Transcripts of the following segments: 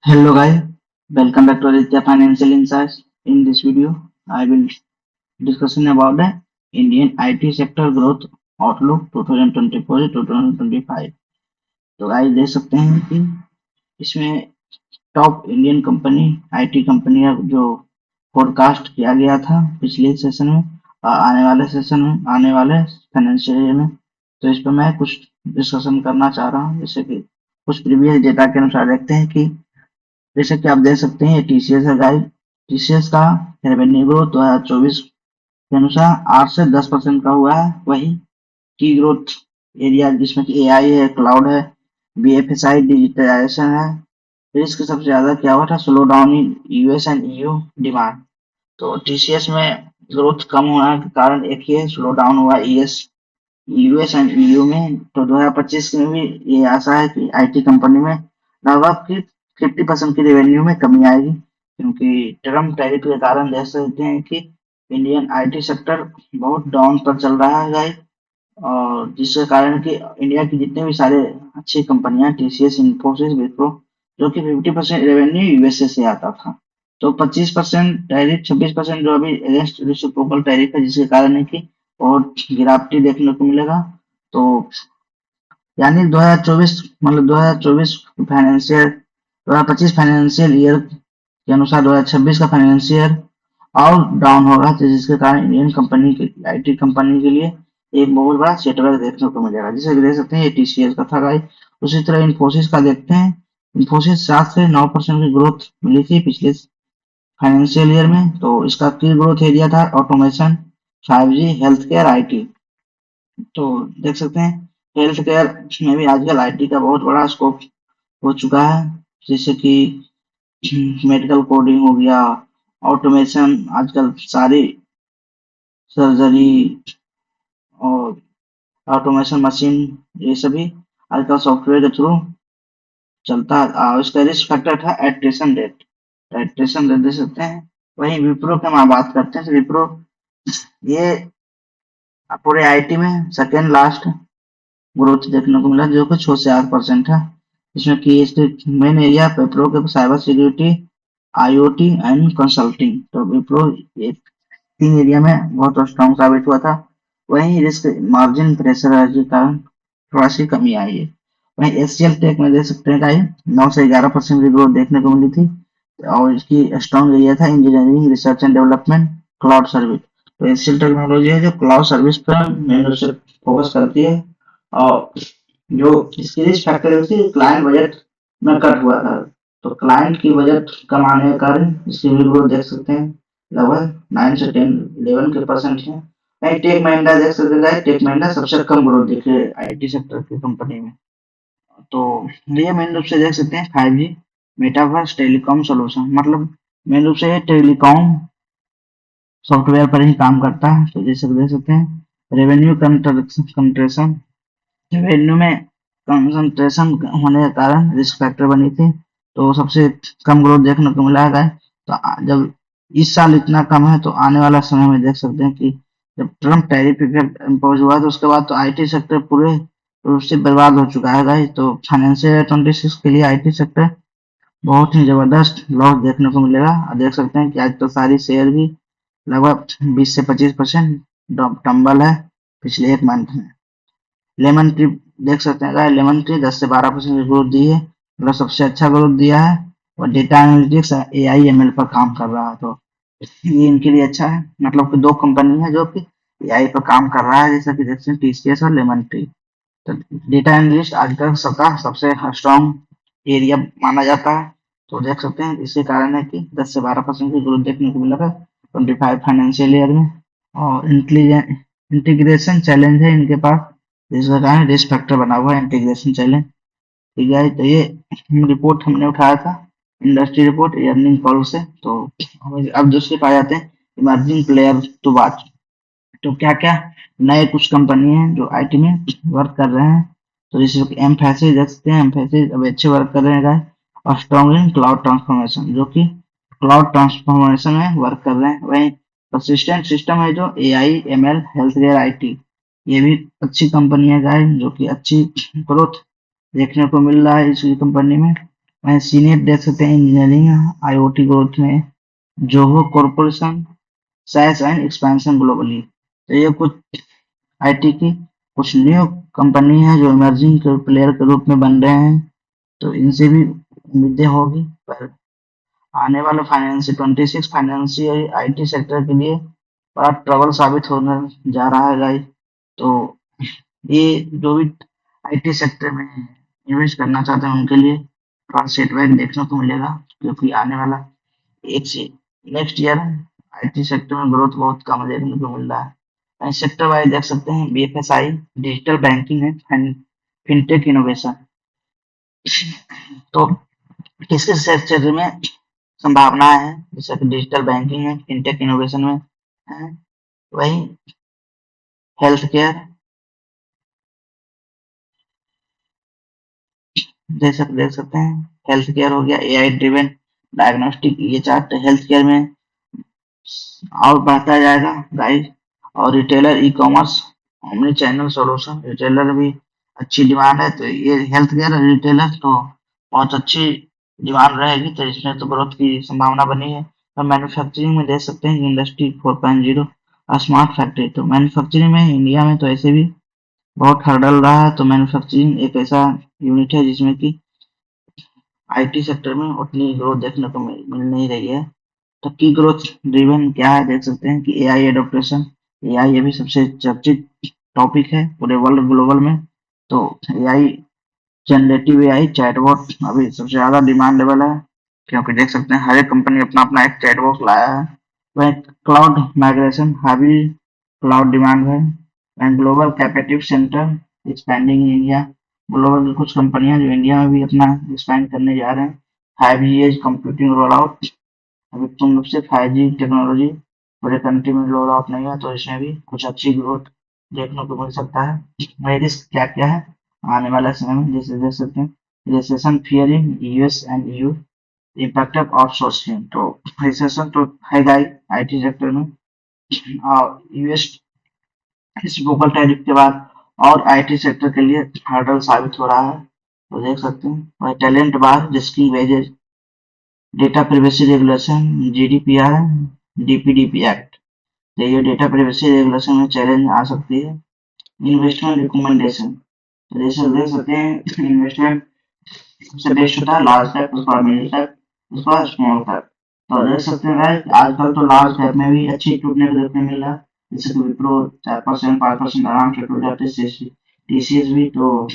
Hello guys, welcome back to Aditya Financial Insights. In this video, I will discussing about the Indian IT sector growth outlook 2024 to 2025. तो guys देख सकते हैं कि इसमें top Indian company IT company का जो forecast किया गया था पिछले सेशन में और आने वाले सेशन में आने वाले फाइनेंशियल ईयर में, तो इस पर मैं कुछ डिस्कशन करना चाह रहा हूँ। जैसे कि कुछ प्रीवियस डेटा के अनुसार देखते हैं कि जैसे कि आप देख सकते हैं ये टीसीएस है गाइस। टीसीएस का रेवेन्यू ग्रोथ 2024 के अनुसार 8 से 10% का हुआ है। वही की ग्रोथ एरिया जिसमें कि एआई है, क्लाउड है, बीएफएसआई डिजिटलाइजेशन है। रिस्क सबसे ज्यादा क्या हुआ था, slow down in US and EU demand. तो टीसीएस में ग्रोथ कम होने के कारण एक ये स्लो डाउन हुआ यूएस एंड ईयू में। तो 2025 में भी ये आशा है कि आईटी कंपनी में लगभग की 50% की रेवेन्यू में कमी आएगी, क्योंकि ट्रम्प टैरिफ के कारण देख सकते हैं कि इंडियन आईटी सेक्टर बहुत डाउन पर चल रहा है गाइस। और जिसके कारण कि इंडिया की जितने भी सारे अच्छी कंपनियां टीसीएस, इन्फोसिस, विप्रो, जो कि 50% रेवेन्यू यूएसए से आता था, तो 25% टैरिफ, 26% जो अभी अगेंस्ट रेसिप्रोकल टैरिफ है, जिसके कारण है कि और गिरावटी देखने को मिलेगा। तो यानी 2024 मतलब 2024 फाइनेंशियल 2025 फाइनेंशियल ईयर के अनुसार 2026 का फाइनेंशियल और डाउन होगा, तो जिसके कारण इंडियन कंपनी के आईटी कंपनी के लिए एक बहुत बड़ा सेटबैक देखने को मिलेगा। जैसे कि देख सकते हैं ये टीसीएस का था गाइस। उसी तरह इन्फोसिस का देखते हैं। इन्फोसिस 7 से 9% की ग्रोथ मिली थी पिछले फाइनेंशियल ईयर में। तो इसका की ग्रोथ एरिया था automation, 5G, health care, IT. तो देख सकते हैं हेल्थ केयर में भी आजकल आईटी का बहुत बड़ा स्कोप हो चुका है। जैसे कि मेडिकल कोडिंग हो गया, ऑटोमेशन, आजकल सारी सर्जरी और ऑटोमेशन मशीन, ये सभी आजकल सॉफ्टवेयर के थ्रू चलता है। और इसका रिस्क फैक्टर था एट्रेशन रेट दे सकते हैं। वहीं विप्रो की हम बात करते हैं तो विप्रो ये पूरे आईटी में सेकेंड लास्ट ग्रोथ देखने को मिला, जो कि 6 से 8% है। इसमें की मेन एरिया विप्रो के cyber security, IoT and consulting. तो विप्रो ये 3 एरिया में बहुत स्ट्रॉन्ग साबित हुआ था। वहीं रिस्क मार्जिन प्रेशर के कारण थोड़ा सी कमी आई है। वहीं एचसीएल टेक में देख सकते हैं कि 9 से 11% की ग्रोथ देखने को मिली थी। और इसकी स्ट्रॉन्ग एरिया था engineering, research and development, cloud service. तो एचसीएल टेक्नोलॉजी है जो क्लाउड सर्विस पर मेन रूप से फोकस करती है। और जो इसकी रिस्क फैक्टर है उसकी क्लाइंट बजट में कट हुआ था। तो क्लाइंट की बजट कम आने के कारण इसकी भी ग्रोथ देख सकते हैं लगभग 9 से 10 11% है। वहीं टेक महिंद्रा देख सकते हैं, टेक महिंद्रा सबसे कम ग्रोथ दिखे आईटी सेक्टर की कंपनी में। तो ये मेन रूप से देख सकते हैं 5G, मेटावर्स, टेलीकॉम सोल्यूशन, मतलब मेन रूप से ये टेलीकॉम सॉफ्टवेयर पर ही काम करता है। तो जैसे देख सकते हैं रेवेन्यू कंट्रेशन, रेवेन्यू में कंसंट्रेशन होने के कारण रिस्क फैक्टर बनी थी। तो सबसे कम ग्रोथ देखने को मिला है। तो जब इस साल इतना कम है, तो आने वाला समय में देख सकते हैं कि जब ट्रम्प टैरिफ इफेक्ट इम्पोज हुआ, तो उसके बाद तो आईटी सेक्टर पूरे रूप से बर्बाद हो चुका है गाइस। तो फाइनेंशियल ईयर 26 के लिए आईटी सेक्टर बहुत ही जबरदस्त लॉस देखने को मिलेगा। और देख सकते हैं कि आज तो सारी शेयर भी लगभग 20 से 25% टम्बल है पिछले एक मंथ में। लेमन ट्री देख सकते हैं, लेमन ट्री 10 से 12% की ग्रोथ दी है, मतलब सबसे अच्छा ग्रोथ दिया है। और डेटा एनालिटिक्स, एआई, एमएल पर काम कर रहा है। तो ये इनके लिए अच्छा है, मतलब कि दो कंपनी है जो कि एआई पर काम कर रहा है, जैसा कि देखते हैं टीसीएस और लेमन ट्री। तो डेटा एनालिस्ट आजकल सबका सबसे स्ट्रॉन्ग एरिया माना जाता है। तो देख सकते हैं इसी कारण है कि 10 से 12% की ग्रोथ देखने को मिला है 25 फाइनेंशियल ईयर में। और इंटीग्रेशन चैलेंज है इनके पास, जिसका कारण रिस्क फैक्टर बना हुआ है इंटीग्रेशन चैलेंज। ठीक है, तो ये रिपोर्ट हमने उठाया था, इंडस्ट्री रिपोर्ट अर्निंग कॉल से। तो अब दूसरे पाए जाते हैं इमर्जिंग प्लेयर टू वॉच। तो क्या क्या नए कुछ कंपनी हैं जो आईटी में वर्क कर रहे हैं। तो जैसे कि एम्फैसिस देख सकते हैं, एम्फैसिस अब अच्छे वर्क कर रहे हैं। और स्ट्रॉन्ग इन क्लाउड ट्रांसफॉर्मेशन, जो कि क्लाउड ट्रांसफॉर्मेशन में वर्क कर रहे हैं। वहीं परसिस्टेंट सिस्टम है जो AI, ML, health care, IT, ये भी अच्छी कंपनी है गाइस, जो कि अच्छी ग्रोथ देखने को मिल रहा है इस कंपनी में। वहीं सीनियर देख सकते हैं इंजीनियरिंग IoT ग्रोथ में Zoho corporation size and expansion globally. तो ये कुछ आईटी की कुछ न्यू कंपनी है जो इमर्जिंग प्लेयर के रूप में बन रहे हैं, तो इनसे भी उम्मीदें होगी। पर आने वाले फाइनेंशियल 26 फाइनेंशियल आईटी सेक्टर के लिए बड़ा ट्रबल साबित होने जा रहा है गाइस। तो ये जो भी आईटी सेक्टर में इन्वेस्ट करना चाहते हैं उनके लिए थोड़ा सेटबैक देखने को मिलेगा, क्योंकि आने वाला एक से नेक्स्ट ईयर आईटी सेक्टर में ग्रोथ बहुत कम देखने को मिल रहा है। सेक्टर वाइज देख सकते हैं BFSI डिजिटल बैंकिंग है, फिनटेक इनोवेशन। तो किस किस सेक्टर में संभावनाएं हैं, जैसे कि डिजिटल बैंकिंग है, फिनटेक इनोवेशन में है, वही हेल्थ केयर देख सकते हैं। हेल्थ केयर हो गया, AI ड्रिवन डायग्नोस्टिक, ये चार्ट हेल्थ केयर में और बढ़ता जाएगा गाइस। और retailer e commerce omni channel solution, retailer भी अच्छी डिमांड है, तो ये हेल्थ केयर रिटेलर तो बहुत अच्छी डिमांड रहेगी, तो इसमें तो ग्रोथ की संभावना बनी है। और मैन्युफैक्चरिंग में देख सकते हैं इंडस्ट्री 4.0 स्मार्ट फैक्ट्री। तो मैन्युफैक्चरिंग में इंडिया में तो ऐसे भी बहुत हर्डल रहा है, तो मैन्युफैक्चरिंग एक ऐसा यूनिट है जिसमें कि आईटी सेक्टर में उतनी ग्रोथ देखने को मिल नहीं रही है। तो की ग्रोथ ड्रिवन क्या है, देख सकते हैं कि AI एडोप्टेशन। AI अभी सबसे चर्चित टॉपिक है पूरे वर्ल्ड ग्लोबल में। तो AI जनरेटिव AI चैटबॉट अभी सबसे ज्यादा डिमांड लेवल है, क्योंकि देख सकते हैं हर एक कंपनी अपना अपना एक चैटबॉट लाया है। वह क्लाउड माइग्रेशन हावी क्लाउड डिमांड है, and global captive center expanding in India. Global की कुछ कंपनियां जो इंडिया में भी अपना एक्सपैंड करने जा रहे हैं। 5G edge computing roll out, अभी तुम लोग से 5G टेक्नोलॉजी पूरे कंट्री में रोल आउट नहीं है, तो इसमें भी कुछ अच्छी ग्रोथ देखने को मिल सकता है। वही रिस्क क्या क्या है आने वाले समय में, जैसे देख सकते हैं recession fear in US and EU, impact of outsourcing. तो रिसेशन तो है गाइस आईटी सेक्टर में, और यूएस इस वोकल टैरिफ के बाद और आईटी सेक्टर के लिए हर्डल साबित हो रहा है। तो देख सकते हैं और talent war rising wages, data privacy regulation, GDPR, DPDP एक्ट। तो ये डेटा प्राइवेसी रेगुलेशन में चैलेंज आ सकती है। इन्वेस्टमेंट रिकमेंडेशन, तो जैसे देख सकते हैं इन्वेस्टमेंट सबसे बेस्ट होता है लार्ज कैप, उसके बाद मिडिल कैप, उसके बाद स्मॉल कैप। तो देख सकते हैं भाई आजकल तो लार्ज कैप में भी अच्छी टूटने को देखने मिल रहा है, जैसे कि विप्रो 4% 5% आराम से टूट जाते हैं, TCS भी। तो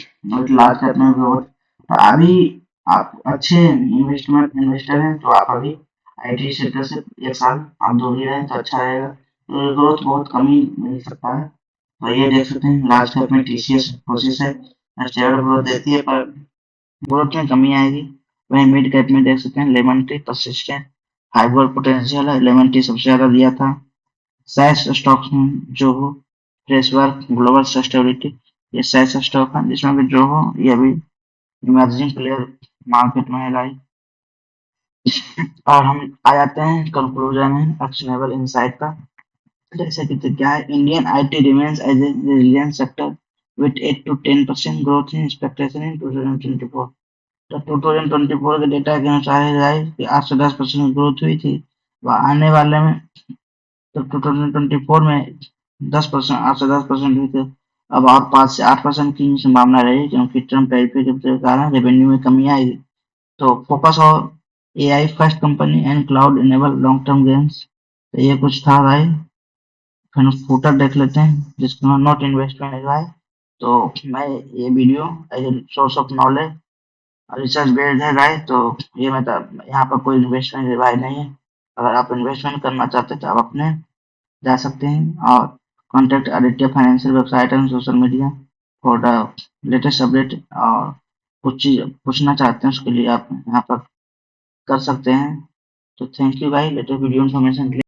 लार्ज कैप में भी बहुत, तो अभी आप अच्छे इन्वेस्टमेंट इन्वेस्टर हैं तो आप अभी आईटी सेक्टर से एक साल आप दूर ही रहें तो अच्छा रहेगा। तो ग्रोथ बहुत कम ही मिल सकता है। तो ये देख सकते हैं लार्ज कैप में TCS कोशिश है स्टेबल ग्रोथ देती है, पर ग्रोथ में कमी आएगी। वहीं मिड कैप में देख सकते हैं lemon tree persistent high growth potential है, लेमन ट्री सबसे ज्यादा दिया था। सैस स्टॉक्स में जो हो फ्रेशवर्क ग्लोबल सस्टेबिलिटी, ये सैस स्टॉक है जिसमें भी जो हो ये अभी इमर्जिंग प्लेयर मार्केट में है गाइस। और हम आ जाते हैं कंक्लूजन में एक्शनेबल इनसाइट का। जैसे कि तो क्या है, Indian IT remains as a reliant sector with 8 to 10% growth in expectation in 2024। तो 2024 के डेटा के अनुसार है कि 8 से 10% ग्रोथ हुई थी, व आने वाले में तो 2024 में 10%, 8 से 10% हुई थी। अब और 5 से 8% की संभावना रही, क्योंकि ट्रम्प टैरिफ के कारण रेवेन्यू में कमी आएगी। तो फोकस और AI first company and cloud enable long term gains. तो ये कुछ था भाई। फिर फुटर देख लेते हैं जिसका नॉट इन्वेस्टमेंट है। तो मैं ये video as a source of knowledge research based है गाइस। तो ये मतलब यहाँ पर कोई इन्वेस्टमेंट एडवाइस नहीं है। अगर आप इन्वेस्टमेंट करना चाहते हैं तो आप अपने जा सकते हैं और contact Aditya financial website and social media for the latest update. और कुछ चीज पूछना चाहते हैं उसके लिए आप यहाँ पर कर सकते हैं। तो thank you guys latest video information के लिए।